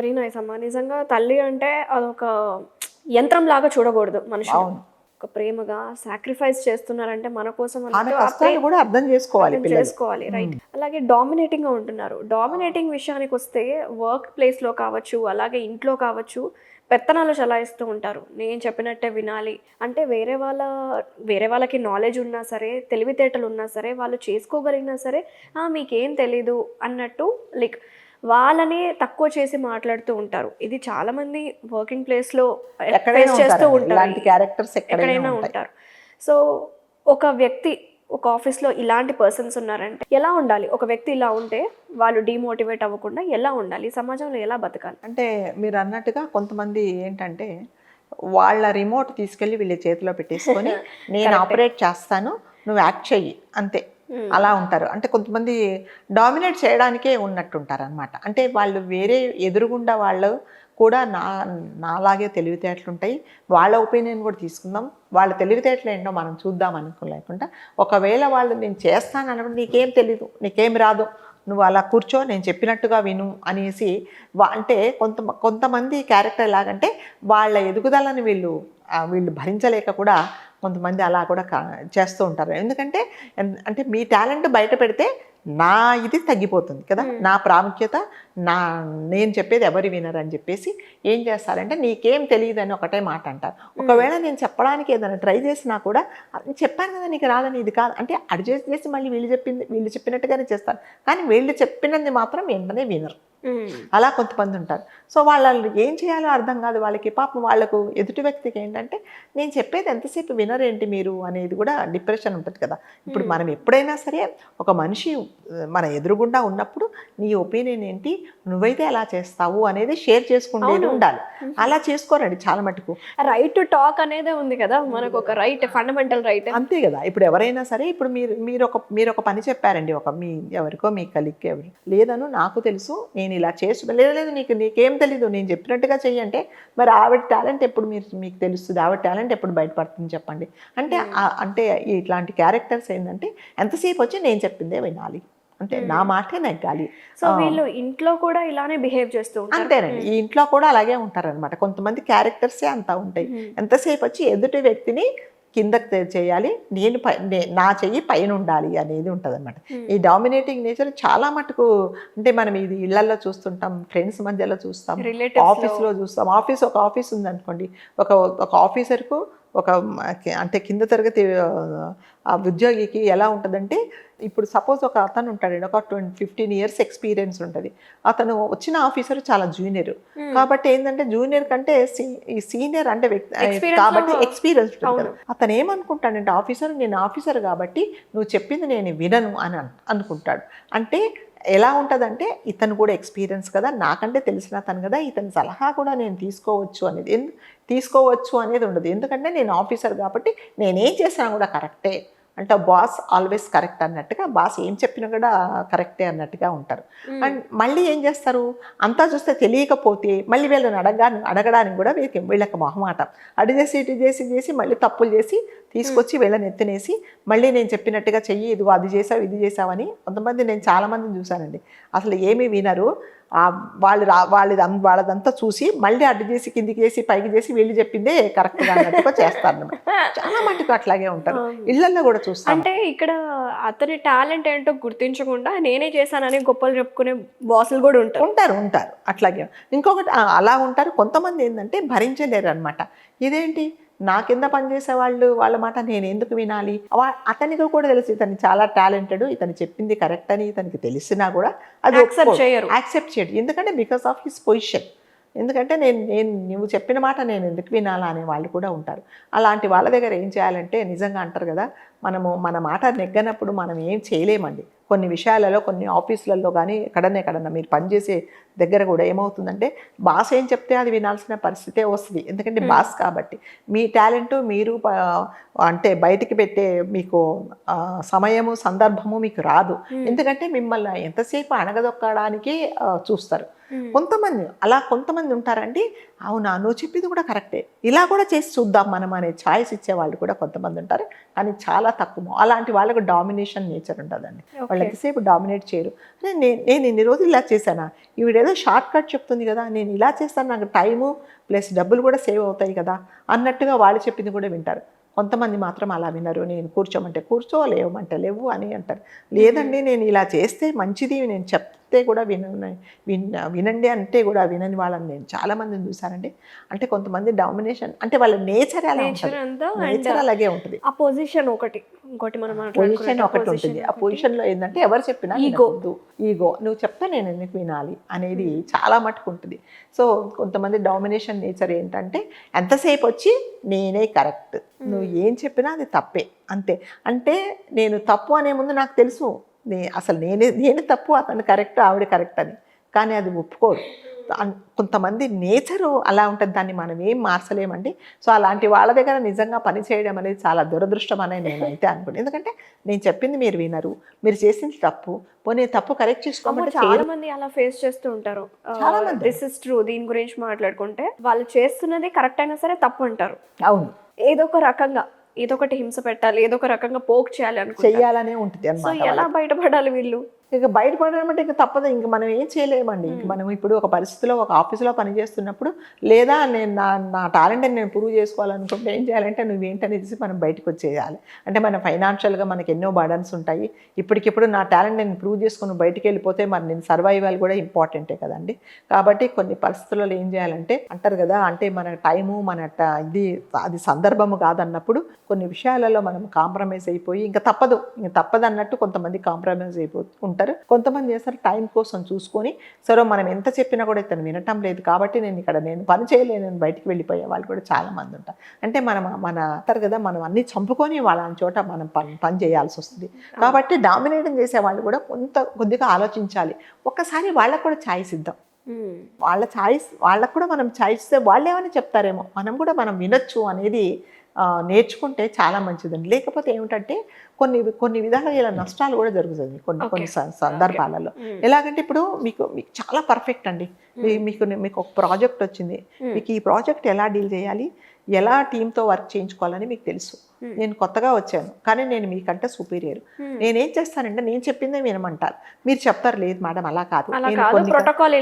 Very nice అమ్మా. నిజంగా తల్లి అంటే అదొక యంత్రం లాగా చూడకూడదు మనుషులు. అవును. ఒక ప్రేమగా సాక్రిఫైస్ చేస్తున్నారంటే మన కోసం ఆమె అన్నట్టు కష్టాలు కూడా అర్థం చేసుకోవాలి పిల్లలు. చేసుకోవాలి. రైట్. అలాగే డామినేటింగ్ గా ఉంటున్నారు. డామినేటింగ్ విషయానికి వస్తే వర్క్ ప్లేస్ లో కావచ్చు, అలాగే ఇంట్లో కావచ్చు, పెత్తనాలు చలాయిస్తూ ఉంటారు. నేను చెప్పినట్టే వినాలి అంటే వేరే వాళ్ళకి నాలెడ్జ్ ఉన్నా సరే, తెలివితేటలు ఉన్నా సరే, వాళ్ళు చేసుకోగలిగినా సరే మీకేం తెలీదు అన్నట్టు లైక్ వాళ్ళని తక్కువ చేసి మాట్లాడుతూ ఉంటారు. ఇది చాలా మంది వర్కింగ్ ప్లేస్ లో ఎక్కడైనా ఫేస్ చేస్తూ ఉంటారండి. ఉంటారు. ఇలాంటి క్యారెక్టర్స్ ఎక్కడైనా ఎక్కడైనా ఉంటాయి. ఉంటారు. సో ఒక వ్యక్తి ఒక ఆఫీస్లో ఇలాంటి పర్సన్స్ ఉన్నారంటే ఎలా ఉండాలి? ఒక వ్యక్తి ఇలా ఉంటే వాళ్ళు డీమోటివేట్ అవ్వకుండా ఎలా ఉండాలి? సమాజంలో ఎలా బతకాలి? అంటే మీరు అన్నట్టుగా కొంతమంది ఏంటంటే వాళ్ళ రిమోట్ తీసుకెళ్ళి వీళ్ళ చేతిలో పెట్టేసుకొని నేను ఆపరేట్ చేస్తాను, నువ్వు యాక్ట్ చెయ్యి అంతే, అలా ఉంటారు. అంటే కొంతమంది డామినేట్ చేయడానికే ఉన్నట్టుంటారు అనమాట. అంటే వాళ్ళు వేరే ఎదురుగుండా వాళ్ళు కూడా నాలాగే తెలివితేటలు ఉంటాయి, వాళ్ళ ఒపీనియన్ కూడా తీసుకుందాం, వాళ్ళ తెలివితేటలు ఏంటో మనం చూద్దాం అనుకోలేకుండా ఒకవేళ వాళ్ళు నేను చేస్తాను అన్నప్పుడు నీకేం తెలీదు, నీకేం రాదు, నువ్వు అలా కూర్చో, నేను చెప్పినట్టుగా విను అనేసి అంటే కొంతమంది క్యారెక్టర్ ఎలాగంటే వాళ్ళ ఎదుగుదలని వీళ్ళు భరించలేక కూడా కొంతమంది అలా కూడా చేస్తూ ఉంటారు. ఎందుకంటే అంటే మీ టాలెంట్ బయట పెడితే నా ఇది తగ్గిపోతుంది కదా, నా ప్రాముఖ్యత, నేను చెప్పేది ఎవరు వినరు అని చెప్పేసి ఏం చేస్తారంటే నీకేం తెలియదు అని ఒకటే మాట అంటారు. ఒకవేళ నేను చెప్పడానికి ఏదైనా ట్రై చేసినా కూడా చెప్పాను కదా నీకు రాదని, ఇది కాదు అంటే అడ్జస్ట్ చేసి మళ్ళీ వీళ్ళు చెప్పినట్టుగానే చేస్తారు, కానీ వీళ్ళు చెప్పినది మాత్రం వెంటనే వినరు. అలా కొంతమంది ఉంటారు. సో వాళ్ళు ఏం చేయాలో అర్థం కాదు వాళ్ళకి. పాపం వాళ్ళకు ఎదుటి వ్యక్తికి ఏంటంటే నేను చెప్పేది ఎంతసేపు వినరేంటి మీరు అనేది కూడా డిప్రెషన్ ఉంటుంది కదా. ఇప్పుడు మనం ఎప్పుడైనా సరే ఒక మనిషి మన ఎదురుగుండా ఉన్నప్పుడు నీ ఒపీనియన్ ఏంటి, నువ్వైతే ఎలా చేస్తావు అనేది షేర్ చేసుకునేది ఉండాలి. అలా చేసుకోరండి చాలా మటుకు. రైట్ టు టాక్ అనేదే ఉంది కదా మనకు, ఒక రైట్, ఫండమెంటల్ రైట్. అంతే కదా. ఇప్పుడు ఎవరైనా సరే ఇప్పుడు మీరు ఒక పని చెప్పారండి, మీ ఎవరికో మీ కలిక్కి ఎవరు లేదను నాకు తెలుసు, నేను ఇలా చేస్తు లేదు నీకేం తెలీదు, నేను చెప్పినట్టుగా చెయ్యంటే మరి ఆవిడ టాలెంట్ ఎప్పుడు మీకు తెలుస్తుంది, ఆవిడ టాలెంట్ ఎప్పుడు బయటపడుతుంది చెప్పండి. అంటే ఇట్లాంటి క్యారెక్టర్స్ ఏంటంటే ఎంతసేపు వచ్చి నేను చెప్పిందే వినాలి, అంటే నా మాటే నెగ్గాలి. సో వీళ్ళు ఇంట్లో కూడా ఇలానే బిహేవ్ చేస్తూ ఉంటారు. అంతేనండి, ఈ ఇంట్లో కూడా అలాగే ఉంటారనమాట. కొంతమంది క్యారెక్టర్సే అంతా ఉంటాయి. ఎంతసేపు వచ్చి ఎదుటి వ్యక్తిని కిందకి చేయాలి, నా చెయ్యి పైన ఉండాలి అనేది ఉంటుంది అనమాట. ఈ డామినేటింగ్ నేచర్ చాలా మటుకు అంటే మనం ఇది ఇళ్లలో చూస్తుంటాం, ఫ్రెండ్స్ మధ్యలో చూస్తాం, ఆఫీస్లో చూస్తాం. ఒక ఆఫీస్ ఉందనుకోండి, ఒక ఆఫీసర్కు అంటే కింద తరగతి ఆ ఉద్యోగికి ఎలా ఉంటుందంటే, ఇప్పుడు సపోజ్ ఒక అతను ఉంటాడండి, ఒక 15 years ఎక్స్పీరియన్స్ ఉంటుంది, అతను వచ్చిన ఆఫీసర్ చాలా జూనియర్. కాబట్టి ఏంటంటే జూనియర్ కంటే ఈ సీనియర్ అంటే కాబట్టి ఎక్స్పీరియన్స్ ఉంటుంది కదా. అతను ఏమనుకుంటాడంటే నేను ఆఫీసర్ కాబట్టి నువ్వు చెప్పింది నేను వినను అని అనుకుంటాడు. అంటే ఎలా ఉంటుందంటే ఇతను కూడా ఎక్స్పీరియన్స్ కదా, నాకంటే తెలిసిన అతను కదా, ఇతని సలహా కూడా నేను తీసుకోవచ్చు అనేది ఉండదు. ఎందుకంటే నేను ఆఫీసర్ కాబట్టి నేనేం చేసినా కూడా కరెక్టే, అంటే బాస్ ఆల్వేస్ కరెక్ట్ అన్నట్టుగా, బాస్ ఏం చెప్పినా కూడా కరెక్టే అన్నట్టుగా ఉంటారు. అండ్ మళ్ళీ ఏం చేస్తారు, అంతా చూస్తే తెలియకపోతే మళ్ళీ వీళ్ళని అడగడానికి కూడా వీళ్ళకి మొహమాటం, ఇటు చేసి మళ్ళీ తప్పులు చేసి తీసుకొచ్చి వీళ్ళని ఎత్తినేసి మళ్ళీ నేను చెప్పినట్టుగా చెయ్యి, ఇదిగో అది చేసావు ఇది చేసావని. కొంతమంది నేను చాలామందిని చూశానండి, అసలు ఏమీ వినరు, వాళ్ళదంతా చూసి మళ్ళీ అడ్డు చేసి కిందికి చేసి పైకి చేసి వీళ్ళు చెప్పిందే కరెక్ట్గా అన్నట్టుగా చేస్తారు. చాలా మటుకు అట్లాగే ఉంటారు, ఇళ్లలో కూడా చూస్తాను. అంటే ఇక్కడ అతని టాలెంట్ ఏంటో గుర్తించకుండా నేనే చేశానని గొప్పలు చెప్పుకునే బాసులు కూడా ఉంటారు అట్లాగే. ఇంకొకటి అలా ఉంటారు. కొంతమంది ఏంటంటే భరించలేరు అనమాట. ఇదేంటి నా కింద పనిచేసే వాళ్ళ మాట నేను ఎందుకు వినాలి, అతనికి కూడా తెలుసు ఇతను చాలా టాలెంటెడ్, ఇతను చెప్పింది కరెక్ట్ అని ఇతనికి తెలిసినా కూడా అది యాక్సెప్ట్ చేయడు. ఎందుకంటే బికాస్ ఆఫ్ హిస్ పొజిషన్. ఎందుకంటే నువ్వు చెప్పిన మాట నేను ఎందుకు వినాలా అనే వాళ్ళు కూడా ఉంటారు. అలాంటి వాళ్ళ దగ్గర ఏం చేయాలంటే, నిజంగా అంటారు కదా, మన మాట నెగ్గనప్పుడు మనం ఏం చేయలేమండి. కొన్ని విషయాలలో, కొన్ని ఆఫీసులలో కానీ ఎక్కడన్నా మీరు పనిచేసే దగ్గర కూడా ఏమవుతుందంటే బాస్ ఏం చెప్తే అది వినాల్సిన పరిస్థితే వస్తుంది. ఎందుకంటే బాస్ కాబట్టి మీ టాలెంటు మీరు అంటే బయటికి పెట్టే మీకు సమయము సందర్భము మీకు రాదు. ఎందుకంటే మిమ్మల్ని ఎంతసేపు అణగదొక్కడానికి చూస్తారు. కొంతమంది ఉంటారండి, అవునా నువ్వు చెప్పింది కూడా కరెక్టే, ఇలా కూడా చేసి చూద్దాం మనం అనే ఛాయిస్ ఇచ్చేవాళ్ళు కూడా కొంతమంది ఉంటారు. కానీ చాలా తక్కువ. అలాంటి వాళ్ళకు డామినేషన్ నేచర్ ఉంటుందండి. వాళ్ళు ఎంతసేపు డామినేట్ చేయరు. అరే నేను ఇన్ని రోజులు ఇలా చేశానా, ఈవిడేదో షార్ట్ కట్ చెప్తుంది కదా, నేను ఇలా చేస్తాను, నాకు టైము ప్లస్ డబ్బులు కూడా సేవ్ అవుతాయి కదా అన్నట్టుగా వాళ్ళు చెప్పింది కూడా వింటారు. కొంతమంది మాత్రం అలా వినరు. నేను కూర్చోమంటే కూర్చో, లేవమంటే లేవు అని అంటారు. లేదండి నేను ఇలా చేస్తే మంచిది, నేను చెప్తే కూడా వినండి అంటే కూడా వినని వాళ్ళని నేను చాలామందిని చూశానండి. అంటే కొంతమంది డామినేషన్ అంటే వాళ్ళ నేచర్ అలా ఉంటుంది. నేచర్ అలాగే ఉంటుంది. ఆ పొజిషన్ ఇంకోటి మనం పొజిషన్ ఒకటి ఉంటుంది. ఆ పొజిషన్లో ఏంటంటే ఎవరు చెప్పినా ఈగో నువ్వు చెప్తే నేను ఎందుకు వినాలి అనేది చాలా మటుకు ఉంటుంది. సో కొంతమంది డామినేషన్ నేచర్ ఏంటంటే ఎంతసేపు వచ్చి నేనే కరెక్ట్, నువ్వు ఏం చెప్పినా అది తప్పే అంతే. అంటే నేను తప్పు అనే ముందు నాకు తెలుసు అసలు నేను తప్పు, అతను కరెక్ట్, ఆవిడ కరెక్ట్ అని. కానీ అది ఒప్పుకోడు. కొంతమంది నేచరు అలా ఉంటుంది. దాన్ని మనం ఏం మార్చలేమండి. సో అలాంటి వాళ్ళ దగ్గర నిజంగా పని చేయడం అనేది చాలా దురదృష్టం అనే నేనైతే అనుకున్నాను. ఎందుకంటే నేను చెప్పింది మీరు వినరు, మీరు చేసింది తప్పు, పోనీ తప్పు కరెక్ట్ చేసుకోమంటే చాలా మంది అలా ఫేస్ చేస్తూ ఉంటారు. చాలా మంది దిస్ ఇస్ ట్రూ. దీని గురించి మాట్లాడుకుంటే వాళ్ళు చేస్తున్నది కరెక్ట్ అయినా సరే తప్పు అంటారు. అవును, ఏదో ఒక రకంగా ఏదో ఒకటి హింస పెట్టాలి, ఏదో ఒక రకంగా పోక్ చేయాలి చెయ్యాలనే ఉంటుంది అన్నమాట. ఎలా బయటపడాలి వీళ్ళు? ఇక బయటపడడం అంటే ఇక తప్పదు. ఇంక మనం ఏం చేయలేమండి. ఇంక మనం ఇప్పుడు ఒక పరిస్థితిలో ఒక ఆఫీసులో పనిచేస్తున్నప్పుడు, లేదా నేను నా టాలెంట్ని నేను ప్రూవ్ చేసుకోవాలనుకుంటే ఏం చేయాలంటే నువ్వేంటనేది మనం బయటకు వచ్చేయాలి. అంటే మన ఫైనాన్షియల్గా మనకి ఎన్నో బర్డన్స్ ఉంటాయి. ఇప్పటికిప్పుడు నా టాలెంట్ నేను ప్రూవ్ చేసుకుని బయటికి వెళ్ళిపోతే మరి నేను సర్వైవల్ కూడా ఇంపార్టెంటే కదండి. కాబట్టి కొన్ని పరిస్థితుల్లో ఏం చేయాలంటే అంటారు కదా, అంటే మన టైము అది సందర్భము కాదన్నప్పుడు కొన్ని విషయాలలో మనం కాంప్రమైజ్ అయిపోయి ఇంక తప్పదు అన్నట్టు కొంతమంది కాంప్రమైజ్ అయిపోతూ ఉంటారు. కొంతమంది చేస్తారు టైం కోసం చూసుకొని, సరే మనం ఎంత చెప్పినా కూడా ఇతను వినటం లేదు కాబట్టి నేను పని చేయలేను, నేను బయటికి వెళ్ళిపోయే వాళ్ళు కూడా చాలా మంది ఉంటారు. అంటే మన అంటారు కదా, మనం అన్ని చంపుకొని వాళ్ళని చోట మనం పని చేయాల్సి వస్తుంది. కాబట్టి డామినేటింగ్ చేసే వాళ్ళు కూడా కొద్దిగా ఆలోచించాలి. ఒక్కసారి వాళ్ళకు కూడా ఛాయిస్ ఇద్దాం. వాళ్ళకు కూడా మనం ఛాయిస్ ఇస్తే వాళ్ళు ఏమని చెప్తారేమో, మనం వినొచ్చు అనేది నేర్చుకుంటే చాలా మంచిదండి. లేకపోతే ఏమిటంటే కొన్ని విధాలుగా ఇలా నష్టాలు కూడా జరుగుతుంది కొన్ని సందర్భాలలో. ఎలాగంటే ఇప్పుడు మీకు చాలా పర్ఫెక్ట్ అండి, మీకు ఒక ప్రాజెక్ట్ వచ్చింది, మీకు ఈ ప్రాజెక్ట్ ఎలా డీల్ చేయాలి, ఎలా టీంతో వర్క్ చేయించుకోవాలని మీకు తెలుసు. నేను కొత్తగా వచ్చాను కానీ నేను మీకంటే సుపీరియర్. నేనేం చేస్తానంటే నేను చెప్పిందే వినమంటారు, మీరు చెప్తారు లేదు మేడం అలా కాదు,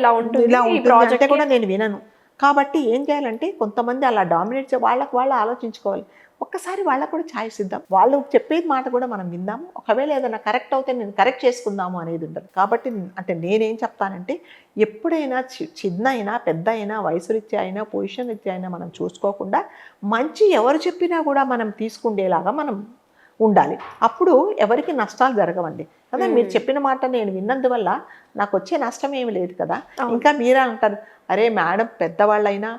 ఇలా ఉంటుంది అంటే కూడా నేను వినను. కాబట్టి ఏం చేయాలంటే కొంతమంది అలా డామినేట్ వాళ్ళు ఆలోచించుకోవాలి. ఒక్కసారి వాళ్ళకు కూడా ఛాయిస్ ఇద్దాం. వాళ్ళు చెప్పేది మాట కూడా మనం విందాము. ఒకవేళ ఏదైనా కరెక్ట్ అవుతే నేను కరెక్ట్ చేసుకుందాము అనేది ఉండదు. కాబట్టి అంటే నేనేం చెప్తానంటే ఎప్పుడైనా చిన్న అయినా పెద్ద అయినా వయసు రీత్యా అయినా పొజిషన్ రీత్యా అయినా మనం చూసుకోకుండా మంచి ఎవరు చెప్పినా కూడా మనం తీసుకుండేలాగా మనం ఉండాలి. అప్పుడు ఎవరికి నష్టాలు జరగవండి కదా. మీరు చెప్పిన మాట నేను విన్నందువల్ల నాకు వచ్చే నష్టం ఏమి లేదు కదా. ఇంకా మీరే అంటారు, అరే మేడం పెద్దవాళ్ళైనా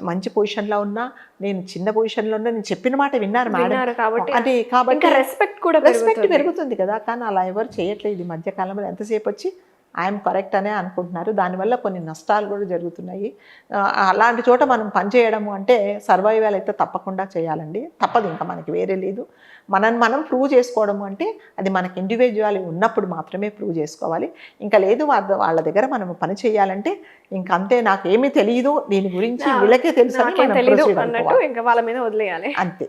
మంచి పొజిషన్లో ఉన్నా, నేను చిన్న పొజిషన్లో ఉన్నా, నేను చెప్పిన మాట విన్నారు మేడం కాబట్టి రెస్పెక్ట్ పెరుగుతుంది కదా. కానీ అలా ఎవరు చేయట్లేదు ఈ మధ్యకాలంలో. ఎంతసేపు వచ్చి ఐఎమ్ కరెక్ట్ అనే అనుకుంటున్నారు. దానివల్ల కొన్ని నష్టాలు కూడా జరుగుతున్నాయి. అలాంటి చోట మనం పనిచేయడము అంటే సర్వైవల్ అయితే తప్పకుండా చేయాలండి. తప్పదు, ఇంకా మనకి వేరే లేదు. మనం ప్రూవ్ చేసుకోవడము అంటే అది మనకి ఇండివిజువల్ ఉన్నప్పుడు మాత్రమే ప్రూవ్ చేసుకోవాలి. ఇంకా లేదు వాళ్ళ దగ్గర మనం పని చేయాలంటే ఇంకంతే, నాకేమీ తెలియదు దీని గురించి, వీళ్ళకే తెలుసు అన్నట్టు ఇంకా వాళ్ళ మీద వదిలేయాలి అంతే.